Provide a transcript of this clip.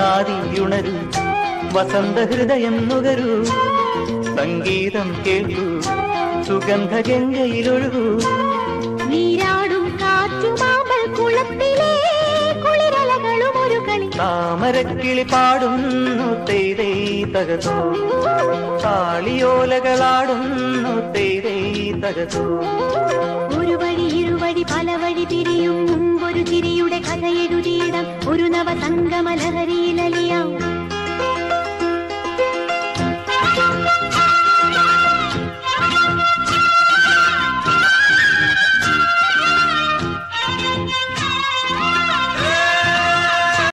ആദിയുണരൂ വസന്ത ഹൃദയം നുകരൂ സംഗീതം കേൾക്കൂ സുഗന്ധ ഗംഗയിലൊഴുകൂ നീരാടും കാറ്റുമാമ്പൽ കുളത്തിലെ കുളിരലകളും ഒരു കളി താമരക്കിളി പാടുന്നു തേരേ തകതോ താളിയോലകളാടുന്നു തേരേ തകതോ ഒരു വഴി ഇരുവഴി പല വഴി തിരിയും മുമ്പൊരു ചിരിയുടെ കഥ എഴുതിയിടം ഒരു നവ സംഗമ ലഹരിയിലലി